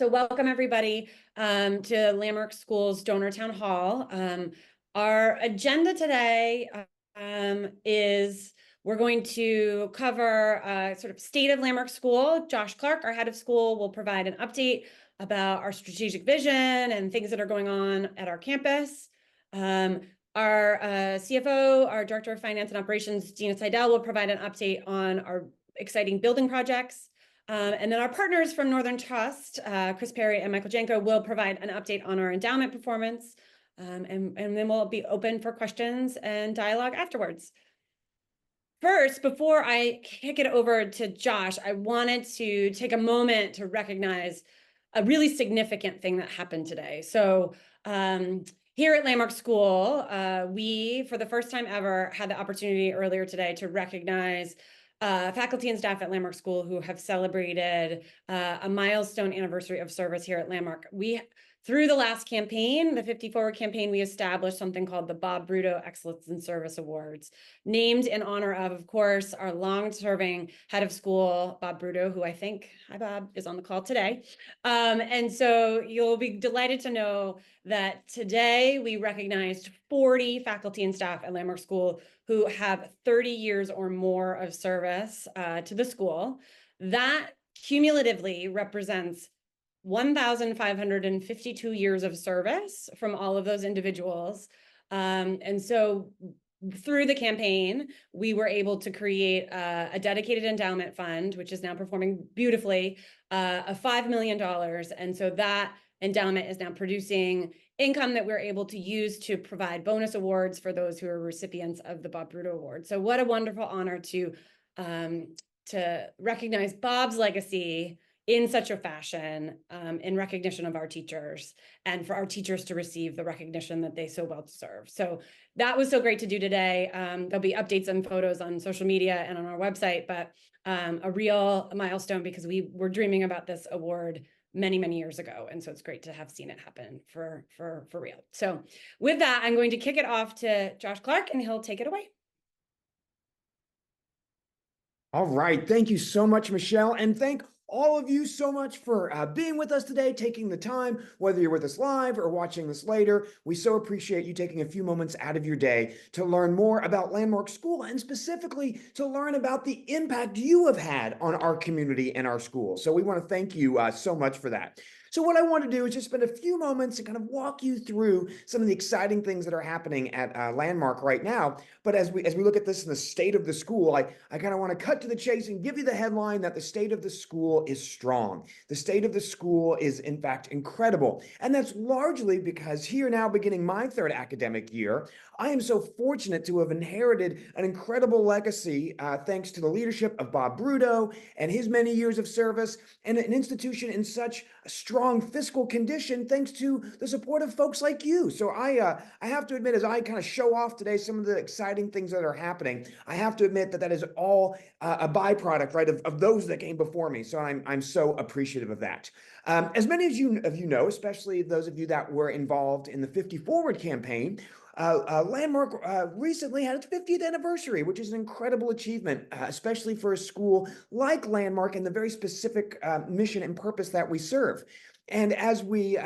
So welcome everybody to Landmark School's Donor Town Hall. Our agenda today is we're going to cover sort of state of Landmark School. Josh Clark, our head of school, will provide an update about our strategic vision and things that are going on at our campus. Our CFO, our Director of Finance and Operations, Dina Seidel, will provide an update on our exciting building projects. And then our partners from Northern Trust, Chris Perry and Michael Janko, will provide an update on our endowment performance. And then we'll be open for questions and dialogue afterwards. First, before I kick it over to Josh, I wanted to take a moment to recognize a really significant thing that happened today. So here at Landmark School, we, for the first time ever, had the opportunity earlier today to recognize faculty and staff at Landmark School who have celebrated a milestone anniversary of service here at Landmark. Through the last campaign, the 50 Forward campaign, we established something called the Bob Bruto Excellence in Service Awards, named in honor of course, our long-serving head of school, Bob Bruto, who I think, hi Bob, is on the call today. And so you'll be delighted to know that today we recognized 40 faculty and staff at Landmark School who have 30 years or more of service to the school. That cumulatively represents 1,552 years of service from all of those individuals. And so through the campaign, we were able to create a dedicated endowment fund, which is now performing beautifully, of $5 million. And so that endowment is now producing income that we're able to use to provide bonus awards for those who are recipients of the Bob Bruto Award. So what a wonderful honor to recognize Bob's legacy in such a fashion, in recognition of our teachers, and for our teachers to receive the recognition that they so well deserve. So that was so great to do today. There'll be updates and photos on social media and on our website, but a real milestone because we were dreaming about this award many, many years ago. And so it's great to have seen it happen for real. So with that, I'm going to kick it off to Josh Clark and he'll take it away. All right. Thank you so much, Michelle. And thank all of you so much for being with us today, taking the time, whether you're with us live or watching this later. We so appreciate you taking a few moments out of your day to learn more about Landmark School and specifically to learn about the impact you have had on our community and our school. So we want to thank you so much for that. So what I want to do is just spend a few moments and kind of walk you through some of the exciting things that are happening at Landmark right now. But as we look at this in the state of the school, I kind of want to cut to the chase and give you the headline that the state of the school is strong. The state of the school is, in fact, incredible. And that's largely because here now, beginning my third academic year, I am so fortunate to have inherited an incredible legacy thanks to the leadership of Bob Bruto and his many years of service, and an institution in such a strong fiscal condition thanks to the support of folks like you. So I have to admit, as I kind of show off today some of the exciting things that are happening, I have to admit that that is all a byproduct, right, of those that came before me. So I'm so appreciative of that. As many of you know, especially those of you that were involved in the 50 Forward campaign, Landmark recently had its 50th anniversary, which is an incredible achievement, especially for a school like Landmark and the very specific mission and purpose that we serve. And as we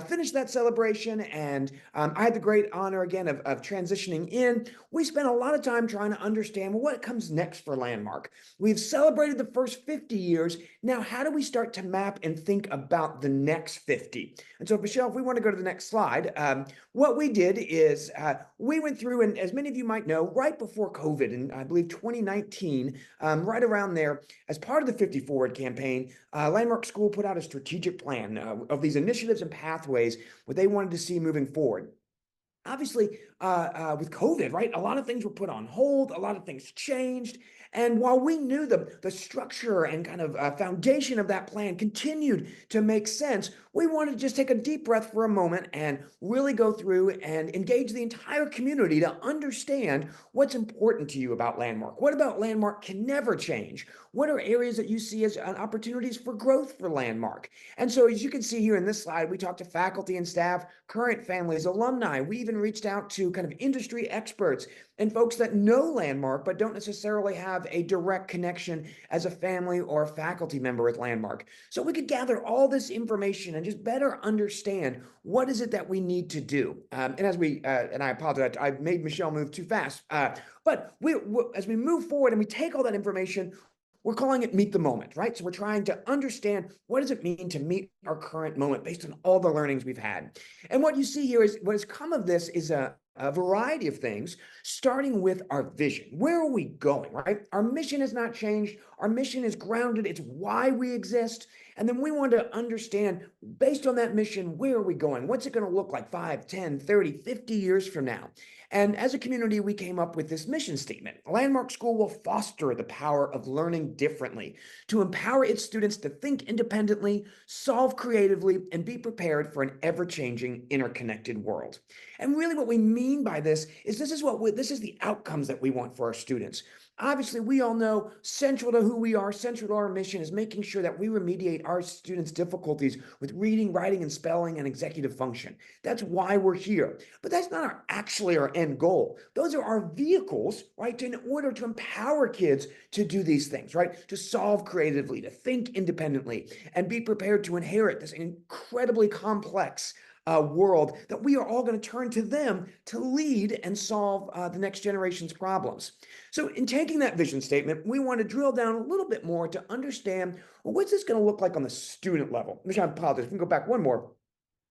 finished that celebration, and I had the great honor again of transitioning in, we spent a lot of time trying to understand what comes next for Landmark. We've celebrated the first 50 years. Now, how do we start to map and think about the next 50? And so, Michelle, if we want to go to the next slide, what we did is we went through, and as many of you might know, right before COVID, in I believe 2019, right around there, as part of the 50 Forward campaign, Landmark School put out a strategic plan of these initiatives and pathways, what they wanted to see moving forward. Obviously, with COVID, right, a lot of things were put on hold, a lot of things changed. And while we knew the structure and kind of foundation of that plan continued to make sense, we wanted to just take a deep breath for a moment and really go through and engage the entire community to understand what's important to you about Landmark. What about Landmark can never change? What are areas that you see as opportunities for growth for Landmark? And so as you can see here in this slide, we talked to faculty and staff, current families, alumni. We even reached out to kind of industry experts and folks that know Landmark, but don't necessarily have a direct connection as a family or a faculty member with Landmark. So we could gather all this information and just better understand what is it that we need to do. And as and I apologize, I made Michelle move too fast. But as we move forward and we take all that information, we're calling it Meet the Moment, right? So we're trying to understand what does it mean to meet our current moment based on all the learnings we've had. And what you see here is what has come of this is a variety of things, starting with our vision. Where are we going, right? Our mission has not changed. Our mission is grounded. It's why we exist. And then we want to understand, based on that mission, where are we going? What's it going to look like 5, 10, 30, 50 years from now? And as a community, we came up with this mission statement. Landmark School will foster the power of learning differently to empower its students to think independently, solve creatively, and be prepared for an ever-changing, interconnected world. And really what we mean by this is this is the outcomes that we want for our students. Obviously, we all know central to who we are, central to our mission is making sure that we remediate our students' difficulties with reading, writing, and spelling and executive function. That's why we're here. But that's not actually our end goal. Those are our vehicles, right, in order to empower kids to do these things, right, to solve creatively, to think independently, and be prepared to inherit this incredibly complex world that we are all going to turn to them to lead and solve the next generation's problems. So in taking that vision statement, we want to drill down a little bit more to understand, well, what's this going to look like on the student level? Michelle, I apologize. We can go back one more.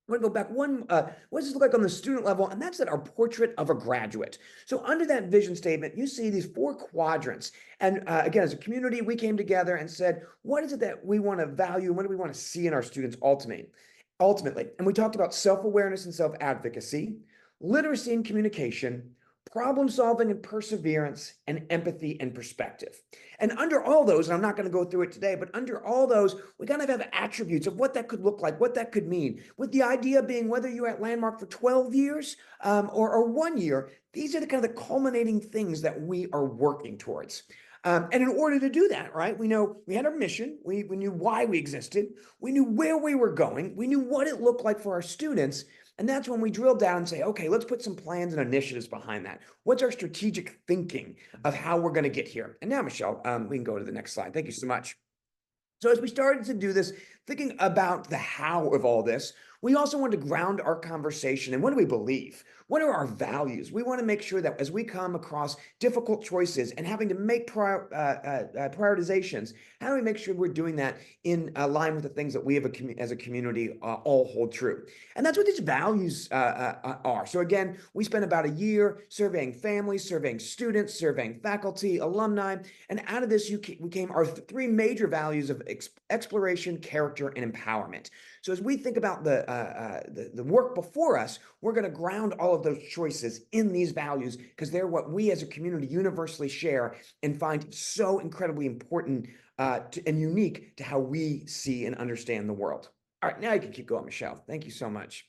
We're going to go back one. What does this look like on the student level? And that's our portrait of a graduate. So under that vision statement, you see these 4 quadrants. And again, as a community, we came together and said, what is it that we want to value? And what do we want to see in our students ultimately? And we talked about self-awareness and self-advocacy, literacy and communication, problem solving and perseverance, and empathy and perspective. And under all those, and I'm not going to go through it today, but under all those, we kind of have attributes of what that could look like, what that could mean, with the idea being whether you're at Landmark for 12 years or 1 year, these are the kind of the culminating things that we are working towards. And in order to do that, right, we know we had our mission, we knew why we existed, we knew where we were going, we knew what it looked like for our students, and that's when we drill down and say, okay, let's put some plans and initiatives behind that. What's our strategic thinking of how we're going to get here? And now, Michelle, we can go to the next slide. Thank you so much. So as we started to do this, thinking about the how of all this, we also wanted to ground our conversation and what do we believe? What are our values? We want to make sure that as we come across difficult choices and having to make prioritizations, how do we make sure we're doing that in line with the things that we have as a community all hold true? And that's what these values are. So again, we spent about a year surveying families, surveying students, surveying faculty, alumni, and out of this came our 3 major values of exploration, character, and empowerment. So as we think about the work before us, we're going to ground all of those choices in these values because they're what we as a community universally share and find so incredibly important and unique to how we see and understand the world. All right, now you can keep going, Michelle. Thank you so much.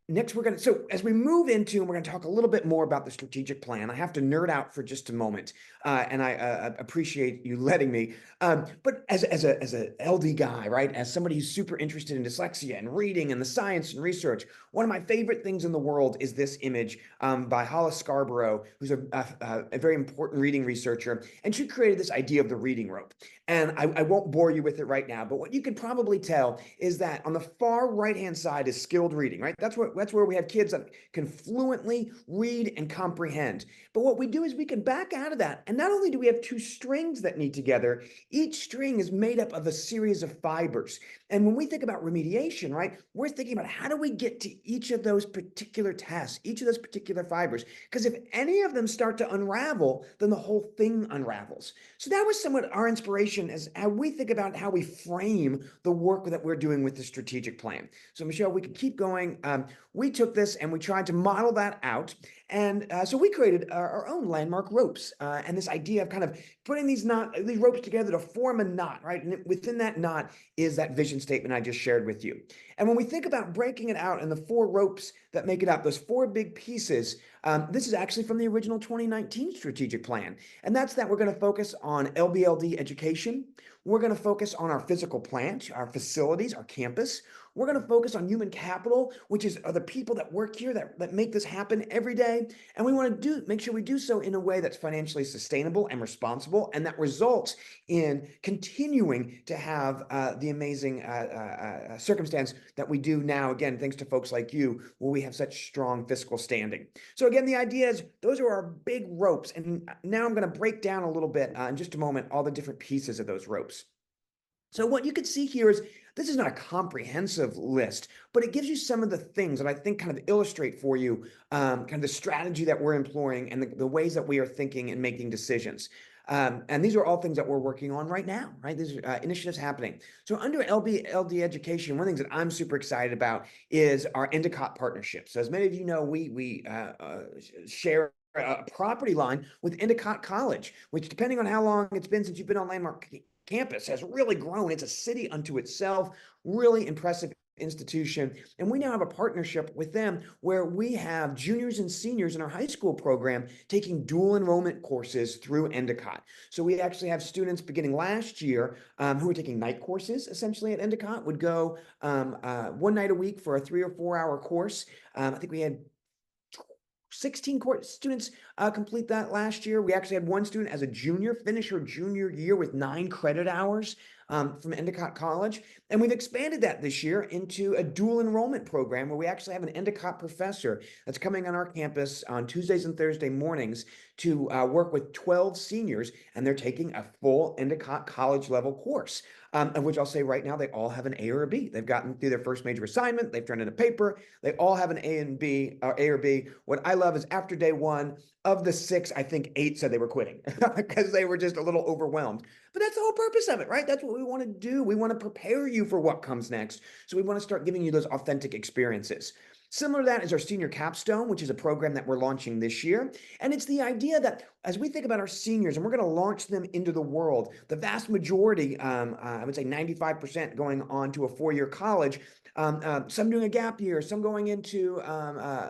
Next, so as we move into, and we're going to talk a little bit more about the strategic plan. I have to nerd out for just a moment, and I appreciate you letting me. But as a LD guy, right, as somebody who's super interested in dyslexia and reading and the science and research, one of my favorite things in the world is this image by Hollis Scarborough, who's a very important reading researcher, and she created this idea of the reading rope. And I won't bore you with it right now, but what you can probably tell is that on the far right-hand side is skilled reading, right? That's where we have kids that can fluently read and comprehend. But what we do is we can back out of that. And not only do we have 2 strings that need together, each string is made up of a series of fibers. And when we think about remediation, right, we're thinking about how do we get to each of those particular tasks, each of those particular fibers? Because if any of them start to unravel, then the whole thing unravels. So that was somewhat our inspiration as how we think about how we frame the work that we're doing with the strategic plan. So Michelle, we can keep going. We took this and we tried to model that out. And so we created our own landmark ropes and this idea of kind of putting these ropes together to form a knot, right? And within that knot is that vision statement I just shared with you. And when we think about breaking it out and the 4 ropes that make it up, those 4 big pieces, this is actually from the original 2019 strategic plan. And that's that we're going to focus on LBLD education. We're going to focus on our physical plant, our facilities, our campus. We're going to focus on human capital, which are the people that work here that make this happen every day. And we want to make sure we do so in a way that's financially sustainable and responsible, and that results in continuing to have the amazing circumstance that we do now, again, thanks to folks like you, where we have such strong fiscal standing. So again, the idea is those are our big ropes. And now I'm going to break down a little bit in just a moment, all the different pieces of those ropes. So what you can see here is this is not a comprehensive list, but it gives you some of the things that I think kind of illustrate for you kind of the strategy that we're employing and the ways that we are thinking and making decisions. And these are all things that we're working on right now, right? These are initiatives happening. So under LD education, one of the things that I'm super excited about is our Endicott partnership. So as many of you know, we share a property line with Endicott College, which, depending on how long it's been since you've been on Landmark campus, has really grown. It's a city unto itself, really impressive institution. And we now have a partnership with them where we have juniors and seniors in our high school program taking dual enrollment courses through Endicott. So we actually have students beginning last year who are taking night courses, essentially, at Endicott, would go 1 night a week for a 3 or 4 hour course. I think we had 16 students complete that last year. We actually had one student as a junior finish her junior year with 9 credit hours from Endicott College. And we've expanded that this year into a dual enrollment program where we actually have an Endicott professor that's coming on our campus on Tuesdays and Thursday mornings to work with 12 seniors, and they're taking a full Endicott college level course. Of which I'll say right now, they all have an A or a B. They've gotten through their first major assignment. They've turned in a paper. They all have an A and B, or A or B. What I love is after day 1, of the 6, I think 8 said they were quitting because they were just a little overwhelmed. But that's the whole purpose of it, right? That's what we want to do. We want to prepare you for what comes next. So we want to start giving you those authentic experiences. Similar to that is our Senior Capstone, which is a program that we're launching this year. And it's the idea that as we think about our seniors, and we're going to launch them into the world, the vast majority, I would say 95% going on to a 4-year college, some doing a gap year, some going into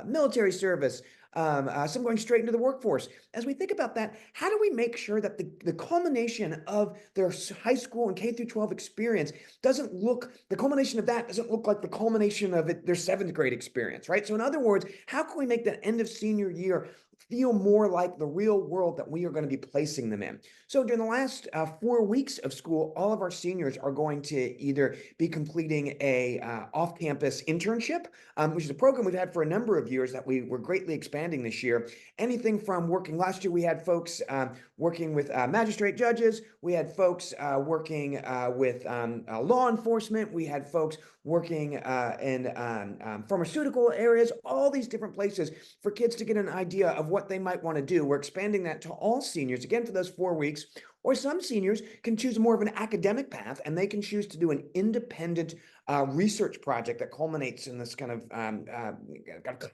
military service, some going straight into the workforce. As we think about that, how do we make sure that the culmination of their high school and K through 12 experience the culmination of that doesn't look like the culmination of their 7th grade experience, right? So in other words, how can we make that end of senior year feel more like the real world that we are going to be placing them in? So during the last 4 weeks of school, all of our seniors are going to either be completing a off-campus internship, which is a program we've had for a number of years that we were greatly expanding this year. Anything from working, last year we had folks working with magistrate judges, we had folks working with law enforcement, we had folks working in pharmaceutical areas, all these different places for kids to get an idea of what they might want to do. We're expanding that to all seniors, again, for those 4 weeks. Or some seniors can choose more of an academic path, and they can choose to do an independent research project that culminates in this kind of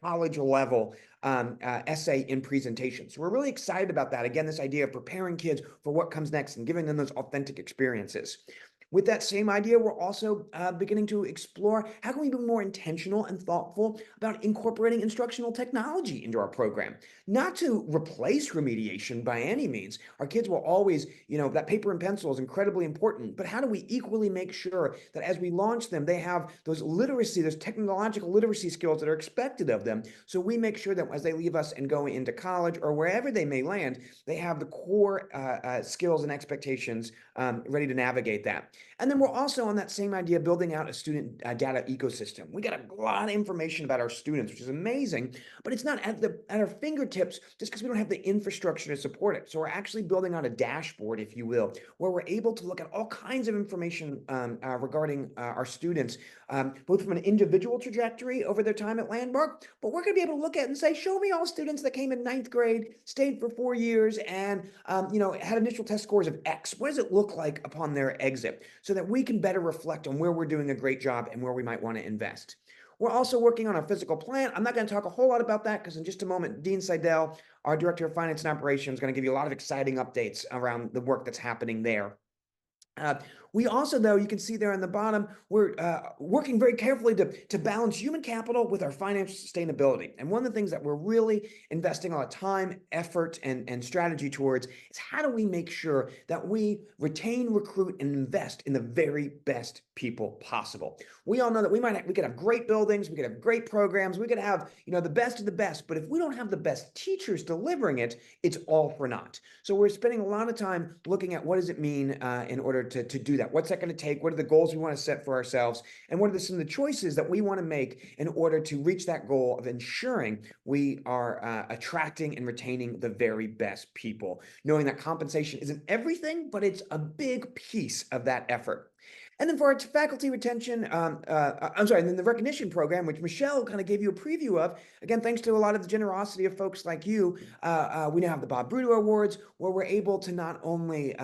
college level essay in presentation. So we're really excited about that. Again, this idea of preparing kids for what comes next and giving them those authentic experiences. With that same idea, we're also beginning to explore how can we be more intentional and thoughtful about incorporating instructional technology into our program. Not to replace remediation by any means. Our kids will always, that paper and pencil is incredibly important, but how do we equally make sure that as we launch them, they have those technological literacy skills that are expected of them, so we make sure that as they leave us and go into college or wherever they may land, they have the core skills and expectations ready to navigate that. And then we're also on that same idea, building out a student data ecosystem. We got a lot of information about our students, which is amazing, but it's not at our fingertips just because we don't have the infrastructure to support it. So we're actually building out a dashboard, if you will, where we're able to look at all kinds of information regarding our students, both from an individual trajectory over their time at Landmark, but we're going to be able to look at and say, show me all students that came in 9th grade, stayed for 4 years, and had initial test scores of X. What does it look like upon their exit? So that we can better reflect on where we're doing a great job and where we might want to invest. We're also working on our physical plant. I'm not going to talk a whole lot about that because in just a moment, Dean Seidel, our Director of Finance and Operations, is going to give you a lot of exciting updates around the work that's happening there. Uh, we also, though, you can see there on the bottom, we're working very carefully to balance human capital with our financial sustainability. And one of the things that we're really investing a lot of time, effort, and strategy towards is how do we make sure that we retain, recruit, and invest in the very best people possible. We all know that we could have great buildings, we could have great programs, we could have the best of the best, but if we don't have the best teachers delivering it, it's all for naught. So we're spending a lot of time looking at what does it mean in order to do that. What's that going to take? What are the goals we want to set for ourselves? And what are some of the choices that we want to make in order to reach that goal of ensuring we are attracting and retaining the very best people, knowing that compensation isn't everything, but it's a big piece of that effort. And then for our faculty retention, and then the recognition program, which Michelle kind of gave you a preview of, again, thanks to a lot of the generosity of folks like you, we now have the Bob Bruto Awards, where we're able to not only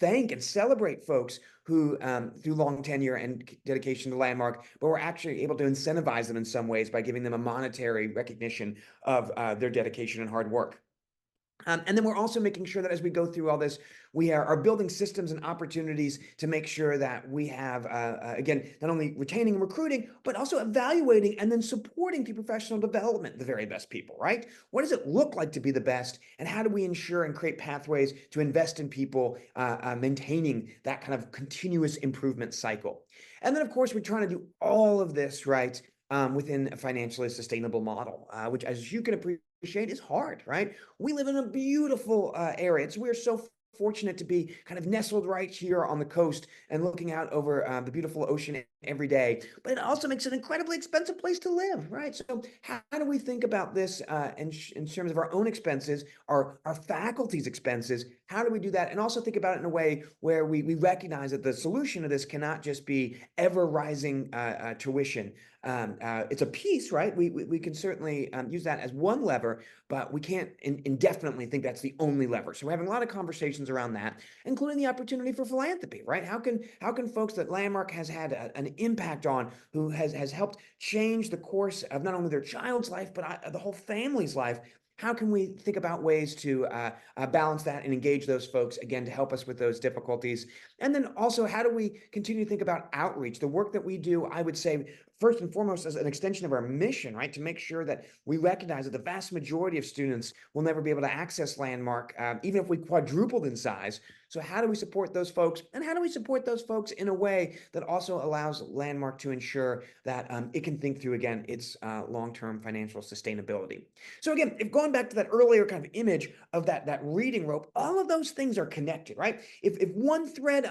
thank and celebrate folks who, through long tenure and dedication to Landmark, but we're actually able to incentivize them in some ways by giving them a monetary recognition of their dedication and hard work. And then we're also making sure that as we go through all this, we are building systems and opportunities to make sure that we have, again, not only retaining and recruiting, but also evaluating and then supporting through professional development the very best people, right? What does it look like to be the best? And how do we ensure and create pathways to invest in people, maintaining that kind of continuous improvement cycle? And then, of course, we're trying to do all of this, right, within a financially sustainable model, which, as you can appreciate, is hard, right? We live in a beautiful area. We're so fortunate to be kind of nestled right here on the coast and looking out over the beautiful ocean every day. But it also makes it an incredibly expensive place to live, right? So how do we think about this in terms of our own expenses, our faculty's expenses? How do we do that? And also think about it in a way where we recognize that the solution to this cannot just be ever rising tuition. It's a piece, right? We can certainly use that as one lever, but we can't indefinitely think that's the only lever. So we're having a lot of conversations around that, including the opportunity for philanthropy, right? How can folks that Landmark has had an impact on, who has helped change the course of not only their child's life, but the whole family's life, how can we think about ways to balance that and engage those folks, again, to help us with those difficulties? And then also, how do we continue to think about outreach? The work that we do, I would say, first and foremost, as an extension of our mission, right? To make sure that we recognize that the vast majority of students will never be able to access Landmark, even if we quadrupled in size. So how do we support those folks? And how do we support those folks in a way that also allows Landmark to ensure that it can think through, again, its long-term financial sustainability? So again, if going back to that earlier kind of image of that reading rope, all of those things are connected, right? If one thread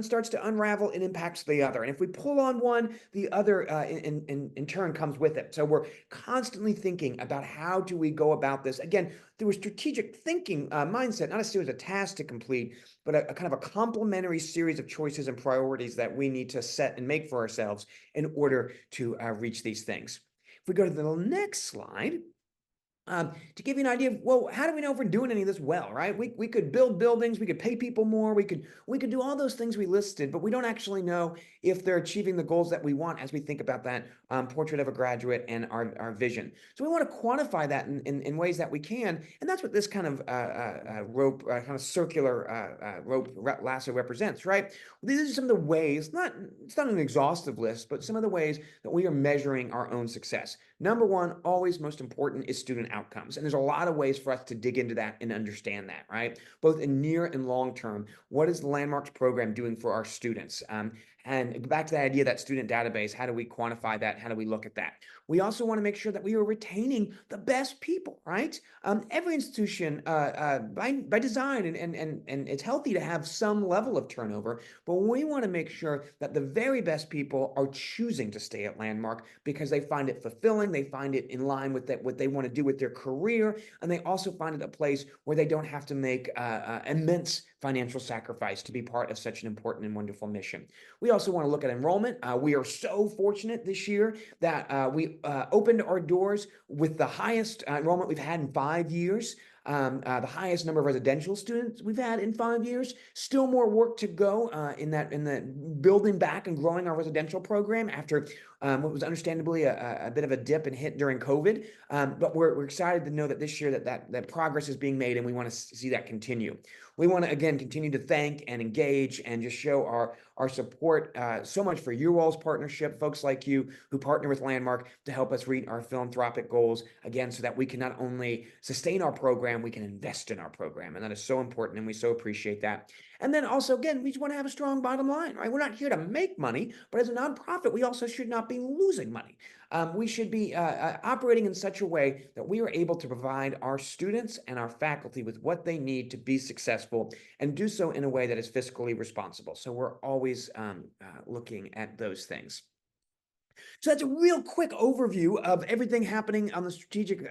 starts to unravel, it impacts the other. And if we pull on one, the other in turn comes with it. So we're constantly thinking about how do we go about this, again, through a strategic thinking mindset, not a series of tasks to complete, but a kind of a complementary series of choices and priorities that we need to set and make for ourselves in order to reach these things. If we go to the next slide, to give you an idea of, well, how do we know if we're doing any of this well, right? We could build buildings, we could pay people more, we could do all those things we listed, but we don't actually know if they're achieving the goals that we want as we think about that portrait of a graduate and our vision. So we want to quantify that in ways that we can, and that's what this kind of rope, kind of circular rope lasso represents, right? These are some of the ways, it's not an exhaustive list, but some of the ways that we are measuring our own success. Number one, always most important, is student outcomes. And there's a lot of ways for us to dig into that and understand that, right? Both in near and long term. What is the Landmarks program doing for our students? And back to that idea, that student database, how do we quantify that? How do we look at that? We also want to make sure that we are retaining the best people, right? Every institution, by design, and it's healthy to have some level of turnover, but we want to make sure that the very best people are choosing to stay at Landmark because they find it fulfilling, they find it in line with what they want to do with their career, and they also find it a place where they don't have to make immense financial sacrifice to be part of such an important and wonderful mission. We also want to look at enrollment. We are so fortunate this year that we opened our doors with the highest enrollment we've had in 5 years. the highest number of residential students we've had in 5 years. Still more work to go in the building back and growing our residential program after what was understandably a bit of a dip and hit during COVID. But we're excited to know that this year that progress is being made, and we want to see that continue. We want to, again, continue to thank and engage and just show our support so much for you all's partnership, folks like you who partner with Landmark to help us reach our philanthropic goals, again, so that we can not only sustain our program, we can invest in our program. And that is so important, and we so appreciate that. And then also, again, we just want to have a strong bottom line, right? We're not here to make money, but as a nonprofit, we also should not be losing money. We should be operating in such a way that we are able to provide our students and our faculty with what they need to be successful, and do so in a way that is fiscally responsible. So we're always looking at those things. So that's a real quick overview of everything happening on the strategic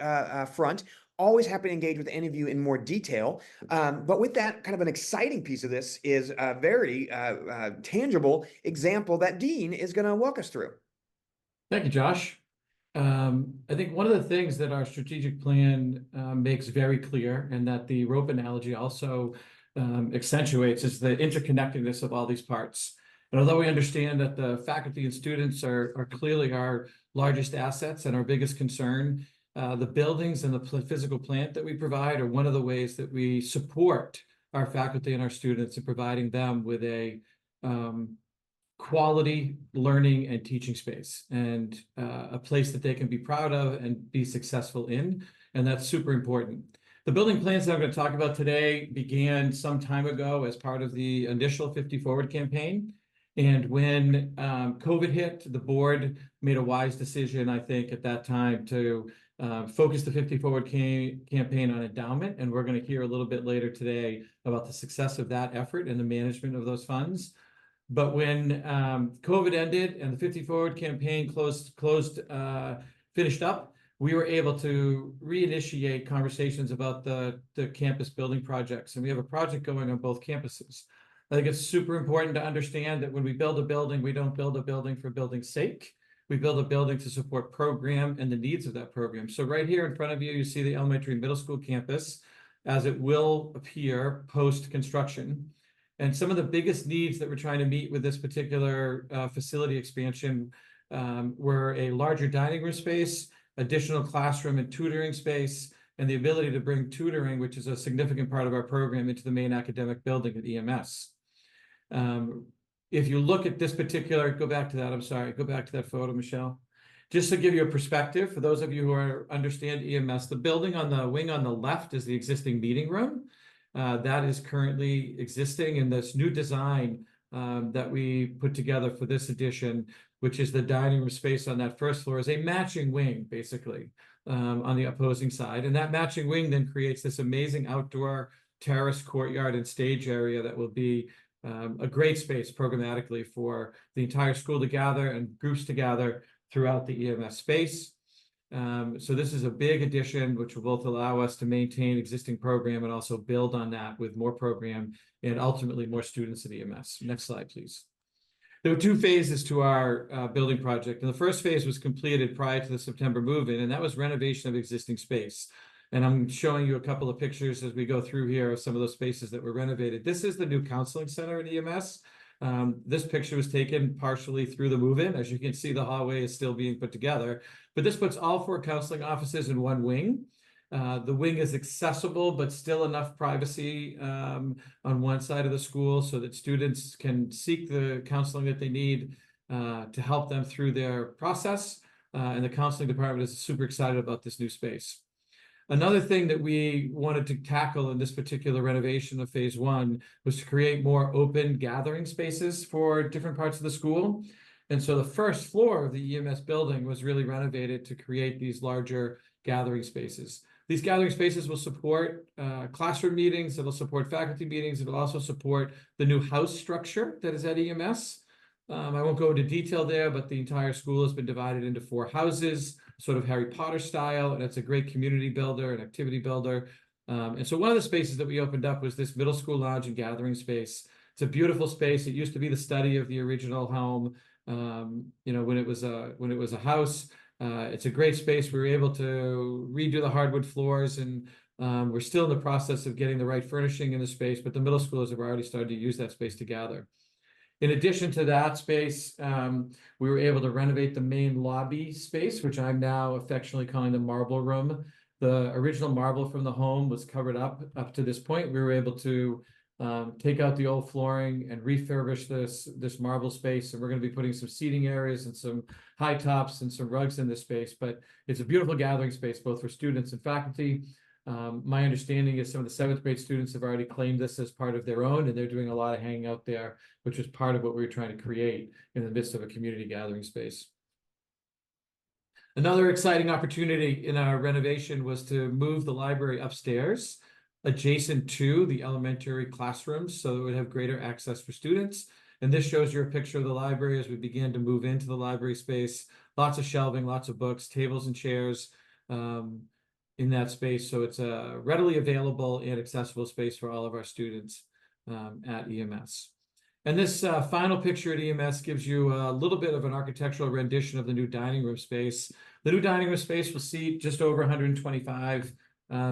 front. Always happy to engage with any of you in more detail. But with that, kind of an exciting piece of this is a very tangible example that Dean is going to walk us through. Thank you, Josh. I think one of the things that our strategic plan makes very clear, and that the rope analogy also accentuates, is the interconnectedness of all these parts. And although we understand that the faculty and students are clearly our largest assets and our biggest concern, the buildings and the physical plant that we provide are one of the ways that we support our faculty and our students in providing them with a quality learning and teaching space, and a place that they can be proud of and be successful in. And that's super important. The building plans that I'm going to talk about today began some time ago as part of the initial 50 Forward campaign. And when COVID hit, the board made a wise decision, I think, at that time to focus the 50 Forward campaign on endowment. And we're going to hear a little bit later today about the success of that effort and the management of those funds. But when COVID ended and the 50 Forward campaign finished up, we were able to reinitiate conversations about the campus building projects. And we have a project going on both campuses. I think it's super important to understand that when we build a building, we don't build a building for building's sake. We build a building to support program and the needs of that program. So right here in front of you, you see the elementary and middle school campus as it will appear post-construction. And some of the biggest needs that we're trying to meet with this particular facility expansion were a larger dining room space, additional classroom and tutoring space, and the ability to bring tutoring, which is a significant part of our program, into the main academic building at EMS. If you look at this particular, go back to that photo, Michelle. Just to give you a perspective, for those of you who understand EMS, the building on the wing on the left is the existing meeting room. That is currently existing, and this new design that we put together for this edition, which is the dining room space on that first floor, is a matching wing, basically, on the opposing side. And that matching wing then creates this amazing outdoor terrace, courtyard, and stage area that will be a great space programmatically for the entire school to gather and groups to gather throughout the EMS space. So this is a big addition, which will both allow us to maintain existing program and also build on that with more program and ultimately more students at EMS. Next slide, please. There were two phases to our building project. And the first phase was completed prior to the September move-in, and that was renovation of existing space. And I'm showing you a couple of pictures as we go through here of some of those spaces that were renovated. This is the new counseling center at EMS. This picture was taken partially through the move-in. As you can see, the hallway is still being put together, but this puts all 4 counseling offices in one wing. The wing is accessible, but still enough privacy on one side of the school so that students can seek the counseling that they need to help them through their process. And the counseling department is super excited about this new space. Another thing that we wanted to tackle in this particular renovation of phase 1 was to create more open gathering spaces for different parts of the school. And so the first floor of the EMS building was really renovated to create these larger gathering spaces. These gathering spaces will support classroom meetings, it'll support faculty meetings, it'll also support the new house structure that is at EMS. I won't go into detail there, but the entire school has been divided into 4 houses, sort of Harry Potter style, and it's a great community builder and activity builder. And so one of the spaces that we opened up was this middle school lounge and gathering space. It's a beautiful space. It used to be the study of the original home, when it was a house. It's a great space. We were able to redo the hardwood floors and We're still in the process of getting the right furnishing in the space, but the middle schoolers have already started to use that space to gather. In addition to that space, we were able to renovate the main lobby space, which I'm now affectionately calling the marble room. The original marble from the home was covered up to this point. We were able to take out the old flooring and refurbish this marble space, and we're going to be putting some seating areas and some high tops and some rugs in this space. But it's a beautiful gathering space, both for students and faculty. My understanding is some of the 7th grade students have already claimed this as part of their own, and they're doing a lot of hanging out there, which was part of what we were trying to create in the midst of a community gathering space. Another exciting opportunity in our renovation was to move the library upstairs, adjacent to the elementary classrooms, so it would have greater access for students. And this shows you a picture of the library as we began to move into the library space. Lots of shelving, lots of books, tables and chairs in that space. So it's a readily available and accessible space for all of our students at EMS. And this final picture at EMS gives you a little bit of an architectural rendition of the new dining room space. The new dining room space will seat just over 125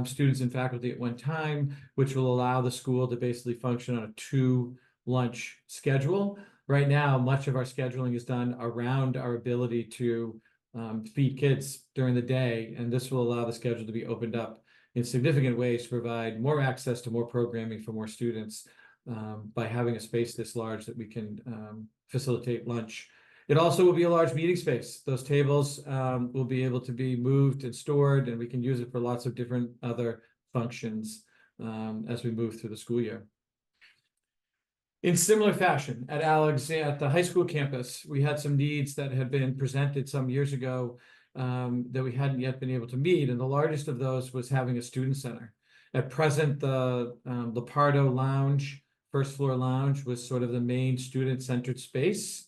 students and faculty at one time, which will allow the school to basically function on a 2-lunch schedule. Right now, much of our scheduling is done around our ability to feed kids during the day, and this will allow the schedule to be opened up in significant ways to provide more access to more programming for more students by having a space this large that we can facilitate lunch. It also will be a large meeting space. Those tables will be able to be moved and stored, and we can use it for lots of different other functions as we move through the school year. In similar fashion, at the high school campus, we had some needs that had been presented some years ago that we hadn't yet been able to meet, and the largest of those was having a student center. At present, the Pardo Lounge, first floor lounge, was sort of the main student-centered space.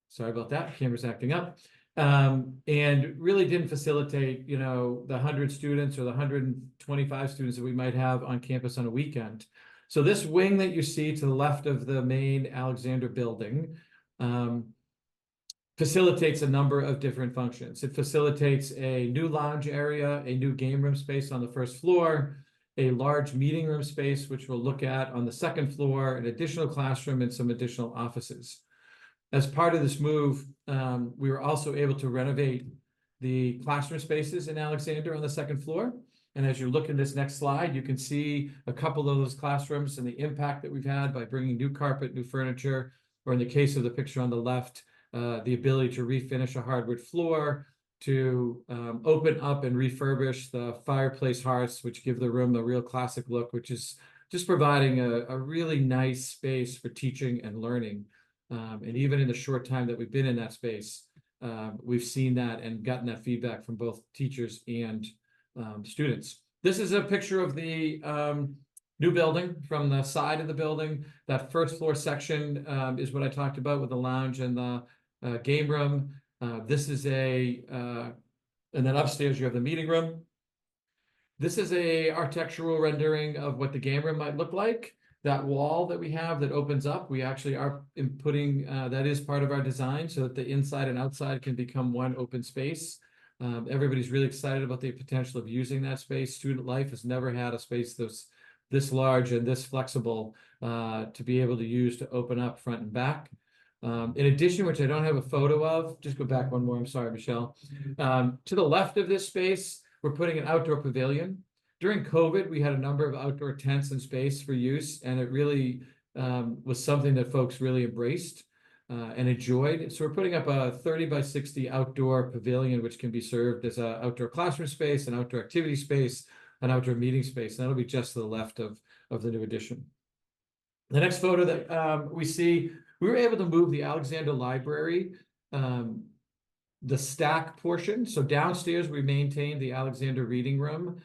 Sorry about that, camera's acting up. And really didn't facilitate, the 100 students or the 125 students that we might have on campus on a weekend. So this wing that you see to the left of the main Alexander building facilitates a number of different functions. It facilitates a new lounge area, a new game room space on the first floor, a large meeting room space, which we'll look at on the second floor, an additional classroom, and some additional offices. As part of this move, we were also able to renovate the classroom spaces in Alexander on the second floor. And as you look in this next slide, you can see a couple of those classrooms and the impact that we've had by bringing new carpet, new furniture, or in the case of the picture on the left, the ability to refinish a hardwood floor, to open up and refurbish the fireplace hearths, which give the room a real classic look, which is just providing a really nice space for teaching and learning. And even in the short time that we've been in that space, we've seen that and gotten that feedback from both teachers and students. This is a picture of the new building from the side of the building. That first floor section is what I talked about with the lounge and the game room. This is and then upstairs you have the meeting room. This is a architectural rendering of what the game room might look like. That wall that we have that opens up, we actually are putting, that is part of our design so that the inside and outside can become one open space. Everybody's really excited about the potential of using that space. Student Life has never had a space that's this large and this flexible to be able to use to open up front and back. In addition, which I don't have a photo of, just go back one more, I'm sorry, Michelle. To the left of this space, we're putting an outdoor pavilion. During COVID, we had a number of outdoor tents and space for use, and it really was something that folks really embraced and enjoyed. So we're putting up a 30 by 60 outdoor pavilion, which can be served as an outdoor classroom space, an outdoor activity space, an outdoor meeting space. And that'll be just to the left of the new addition. The next photo that we see, we were able to move the Alexander Library, the stack portion. So downstairs, we maintained the Alexander Reading Room,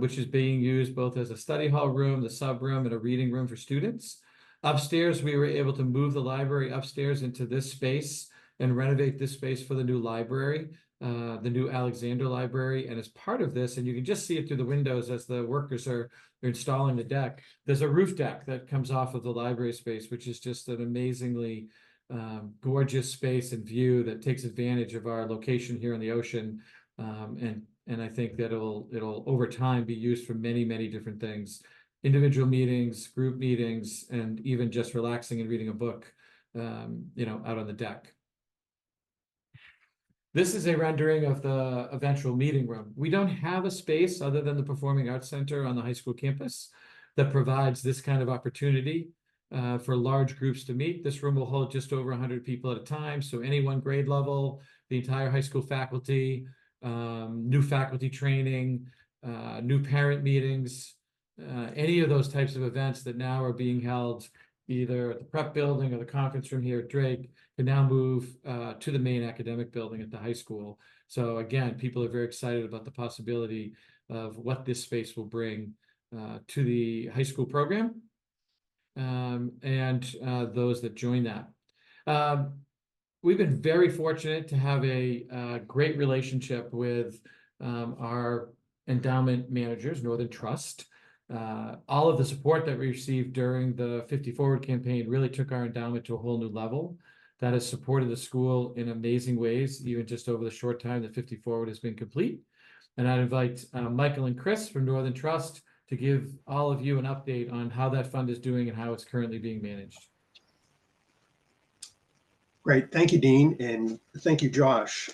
which is being used both as a study hall room, the sub room, and a reading room for students. Upstairs, we were able to move the library upstairs into this space and renovate this space for the new library, the new Alexander Library. And as part of this, and you can just see it through the windows as the workers are installing the deck, there's a roof deck that comes off of the library space, which is just an amazingly gorgeous space and view that takes advantage of our location here on the ocean and And I think that it'll over time be used for many, many different things. Individual meetings, group meetings, and even just relaxing and reading a book, out on the deck. This is a rendering of the eventual meeting room. We don't have a space other than the Performing Arts Center on the high school campus that provides this kind of opportunity for large groups to meet. This room will hold just over 100 people at a time. So any one grade level, the entire high school faculty, new faculty training, new parent meetings, any of those types of events that now are being held either at the prep building or the conference room here at Drake can now move to the main academic building at the high school. So again, people are very excited about the possibility of what this space will bring to the high school program and those that join that. We've been very fortunate to have a great relationship with our endowment managers, Northern Trust. All of the support that we received during the 50 Forward campaign really took our endowment to a whole new level. That has supported the school in amazing ways, even just over the short time that 50 Forward has been complete. And I'd invite Michael and Chris from Northern Trust to give all of you an update on how that fund is doing and how it's currently being managed. Great. Thank you, Dean. And thank you, Josh.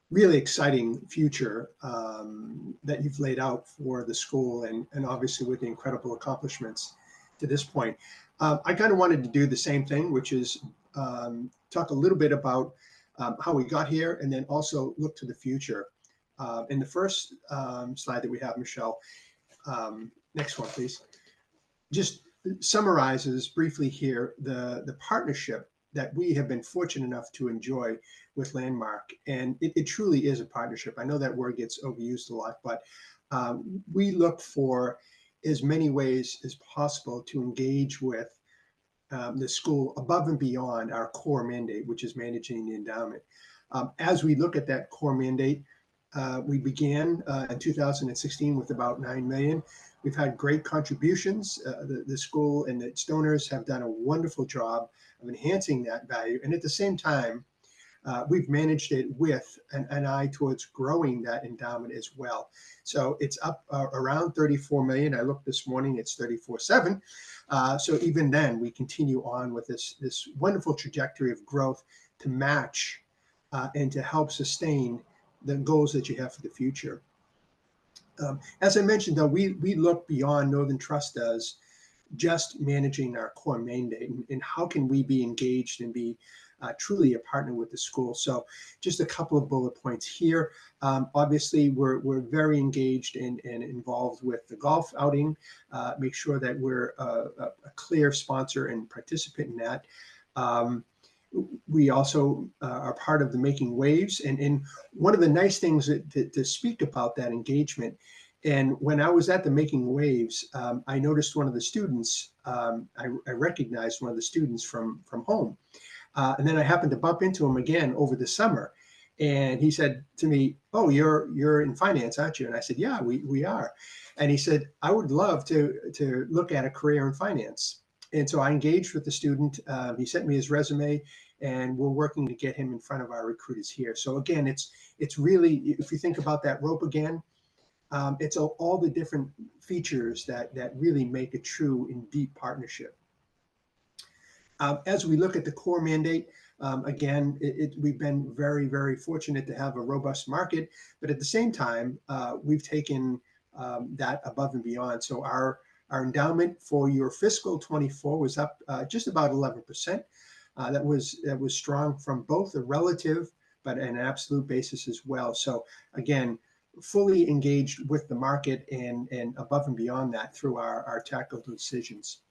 Really exciting future that you've laid out for the school and obviously with the incredible accomplishments to this point. I kind of wanted to do the same thing, which is talk a little bit about how we got here and then also look to the future. In the first slide that we have, Michelle, next one, please, just summarizes briefly here the partnership that we have been fortunate enough to enjoy with Landmark. And it truly is a partnership. I know that word gets overused a lot, but we look for as many ways as possible to engage with the school above and beyond our core mandate, which is managing the endowment. As we look at that core mandate, we began in 2016 with about $9 million. We've had great contributions. The school and its donors have done a wonderful job of enhancing that value. And at the same time, we've managed it with an eye towards growing that endowment as well. So it's up around 34 million. I looked this morning, it's 34.7. So even then, we continue on with this wonderful trajectory of growth to match and to help sustain the goals that you have for the future. As I mentioned, though, we look beyond Northern Trust does just managing our core mandate and how can we be engaged and be truly a partner with the school. So just a couple of bullet points here. Obviously, we're very engaged and involved with the golf outing. Make sure that we're a clear sponsor and participant in that. We also are part of the Making Waves. And one of the nice things to speak about that engagement, and when I was at the Making Waves, I noticed one of the students, I recognized one of the students from home. And then I happened to bump into him again over the summer. And he said to me, "Oh, you're in finance, aren't you?" And I said, "Yeah, we are." And he said, "I would love to look at a career in finance." And so I engaged with the student. He sent me his resume, and we're working to get him in front of our recruiters here. So again, it's really, if you think about that rope again, it's all the different features that really make a true and deep partnership. As we look at the core mandate, again, we've been very, very fortunate to have a robust market, but at the same time, we've taken that above and beyond. So our endowment for your fiscal 24 was up just about 11%. That was strong from both a relative but an absolute basis as well. So again, fully engaged with the market and above and beyond that through our tactical decisions.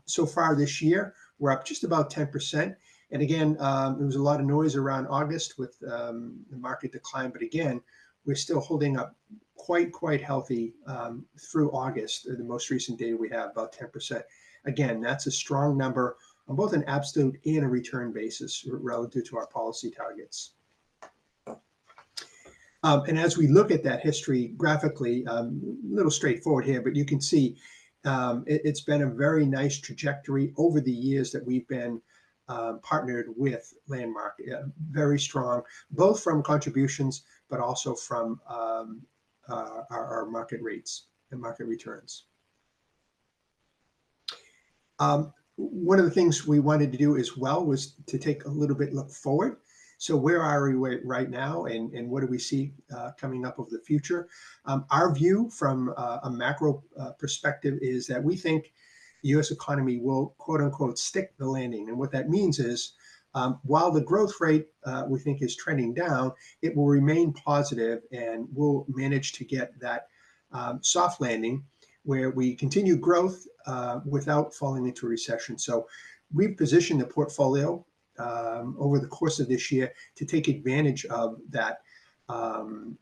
So far this year, we're up just about 10%. And again, there was a lot of noise around August with the market decline, but again, we're still holding up quite healthy through August, the most recent data we have, about 10%. Again, that's a strong number on both an absolute and a return basis relative to our policy targets. And as we look at that history graphically, a little straightforward here, but you can see it's been a very nice trajectory over the years that we've been partnered with Landmark, very strong, both from contributions, but also from our market rates and market returns. One of the things we wanted to do as well was to take a little bit look forward. So where are we right now, and what do we see coming up over the future? Our view from a macro perspective is that we think the U.S. economy will, quote unquote, stick the landing. And what that means is, while the growth rate we think is trending down, it will remain positive, and we'll manage to get that soft landing where we continue growth without falling into a recession. So we've positioned the portfolio over the course of this year to take advantage of that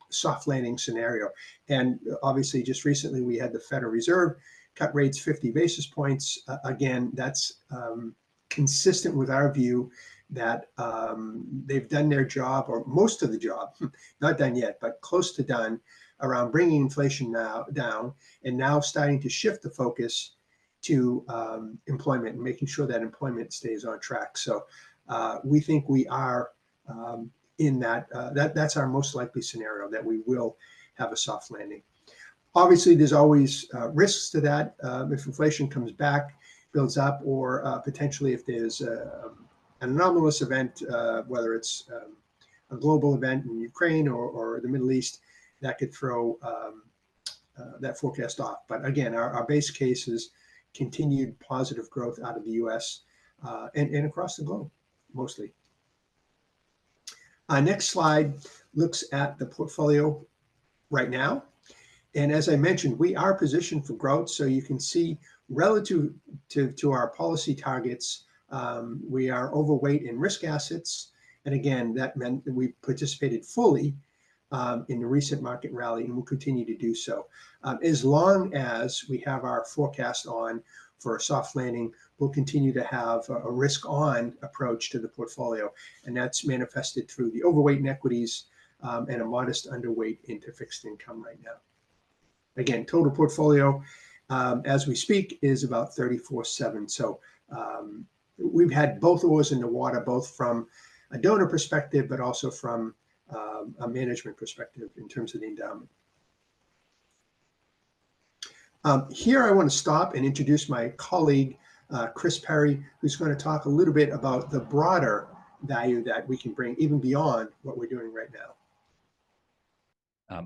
soft landing scenario. And obviously, just recently, we had the Federal Reserve cut rates 50 basis points. Again, that's consistent with our view that they've done their job, or most of the job, not done yet, but close to done, around bringing inflation down, and now starting to shift the focus to employment and making sure that employment stays on track. So we think we are in that's our most likely scenario, that we will have a soft landing. Obviously, there's always risks to that. If inflation comes back, builds up, or potentially if there's an anomalous event, whether it's a global event in Ukraine or the Middle East, that could throw that forecast off. But again, our base case is continued positive growth out of the US and across the globe, mostly. Next slide looks at the portfolio right now. And as I mentioned, we are positioned for growth. So you can see relative to our policy targets, we are overweight in risk assets. And again, that meant that we participated fully in the recent market rally, and will continue to do so. As long as we have our forecast on for a soft landing, we'll continue to have a risk-on approach to the portfolio, and that's manifested through the overweight in equities and a modest underweight into fixed income right now. Again, total portfolio as we speak is about 34.7. So we've had both oars in the water, both from a donor perspective, but also from a management perspective in terms of the endowment. Here I want to stop and introduce my colleague, Chris Perry, who's going to talk a little bit about the broader value that we can bring even beyond what we're doing right now.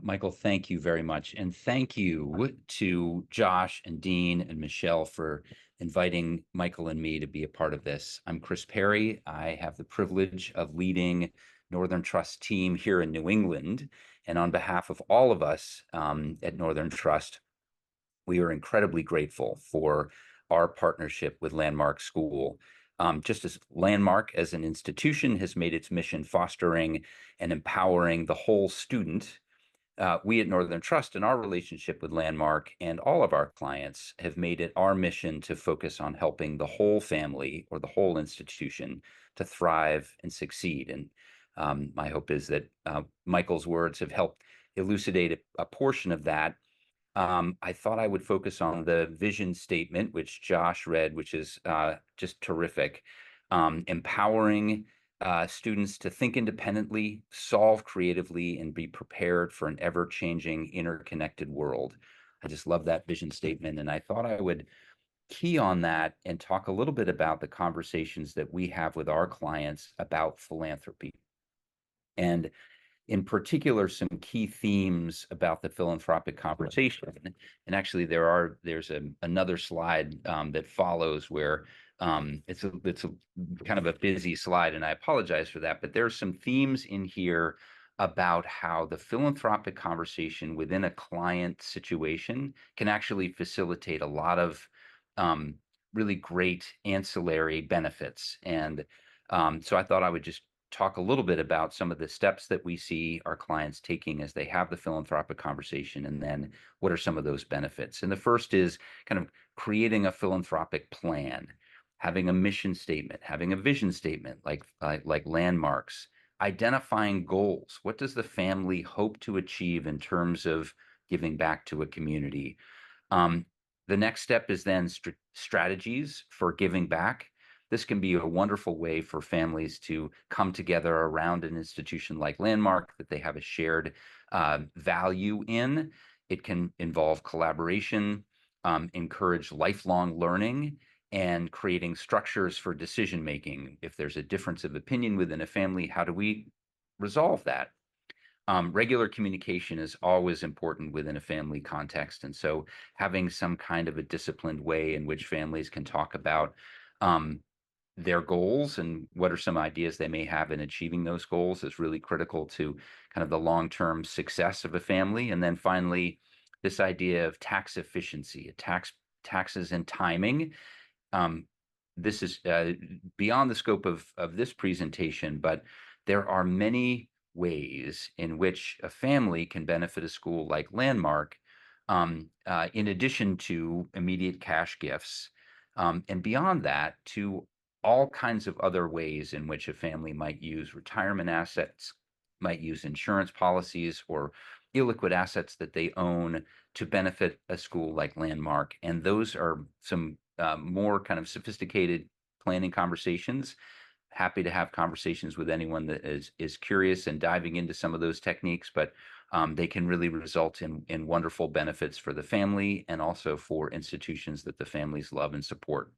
Michael, thank you very much. And thank you to Josh and Dean and Michelle for inviting Michael and me to be a part of this. I'm Chris Perry. I have the privilege of leading Northern Trust team here in New England. And on behalf of all of us at Northern Trust, we are incredibly grateful for our partnership with Landmark School. Just as Landmark as an institution has made its mission fostering and empowering the whole student, we at Northern Trust, in our relationship with Landmark and all of our clients, have made it our mission to focus on helping the whole family or the whole institution to thrive and succeed. And my hope is that Michael's words have helped elucidate a portion of that. I thought I would focus on the vision statement, which Josh read, which is just terrific. Empowering students to think independently, solve creatively, and be prepared for an ever-changing, interconnected world. I just love that vision statement, and I thought I would key on that and talk a little bit about the conversations that we have with our clients about philanthropy. And in particular, some key themes about the philanthropic conversation. And actually, there's another slide that follows where it's a kind of a busy slide, and I apologize for that. But there's some themes in here about how the philanthropic conversation within a client situation can actually facilitate a lot of really great ancillary benefits. And so I thought I would just talk a little bit about some of the steps that we see our clients taking as they have the philanthropic conversation, and then what are some of those benefits. And the first is kind of creating a philanthropic plan, having a mission statement, having a vision statement like Landmark's, identifying goals. What does the family hope to achieve in terms of giving back to a community? The next step is then strategies for giving back. this can be a wonderful way for families to come together around an institution like Landmark that they have a shared value in. It can involve collaboration, encourage lifelong learning, and creating structures for decision making. If there's a difference of opinion within a family, how do we resolve that? Regular communication is always important within a family context. And so having some kind of a disciplined way in which families can talk about their goals and what are some ideas they may have in achieving those goals is really critical to kind of the long-term success of a family. And then finally, this idea of tax efficiency, taxes and timing. This is beyond the scope of this presentation, but there are many ways in which a family can benefit a school like Landmark, in addition to immediate cash gifts, and beyond that, to all kinds of other ways in which a family might use retirement assets, might use insurance policies or illiquid assets that they own to benefit a school like Landmark. And those are some more kind of sophisticated planning conversations. Happy to have conversations with anyone that is curious and diving into some of those techniques, but they can really result in wonderful benefits for the family and also for institutions that the families love and support.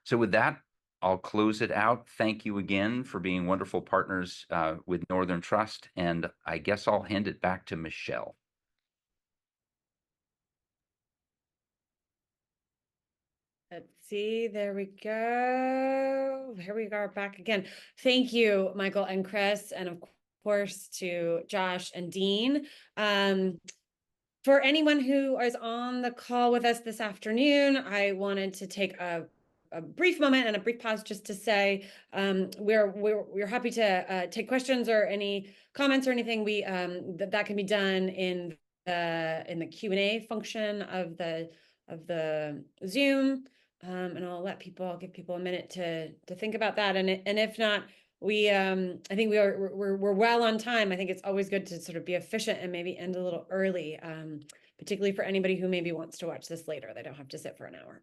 So with that, I'll close it out. Thank you again for being wonderful partners with Northern Trust, and I guess I'll hand it back to Michelle. Let's see, there we go. Here we are back again. Thank you, Michael and Chris, and of course to Josh and Dean. For anyone who is on the call with us this afternoon, I wanted to take a brief moment and a brief pause just to say we're happy to take questions or any comments or anything. We that can be done in the Q&A function of the Zoom. And I'll give people a minute to think about that. And if not, I think we're well on time. I think it's always good to sort of be efficient and maybe end a little early, particularly for anybody who maybe wants to watch this later. They don't have to sit for an hour.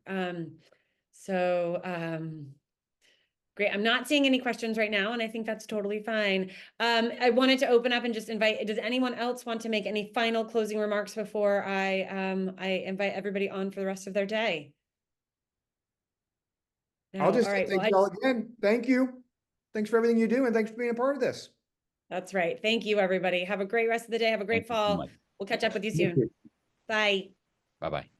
Great. I'm not seeing any questions right now, and I think that's totally fine. I wanted to open up and just invite, does anyone else want to make any final closing remarks before I invite everybody on for the rest of their day? No? I'll just All say right. thank you all again. Thank you. Thanks for everything you do, and thanks for being a part of this. That's right. Thank you, everybody. Have a great rest of the day. Have a great Thank you so fall. much. We'll catch up with you Thank soon. you. Bye. Bye-bye.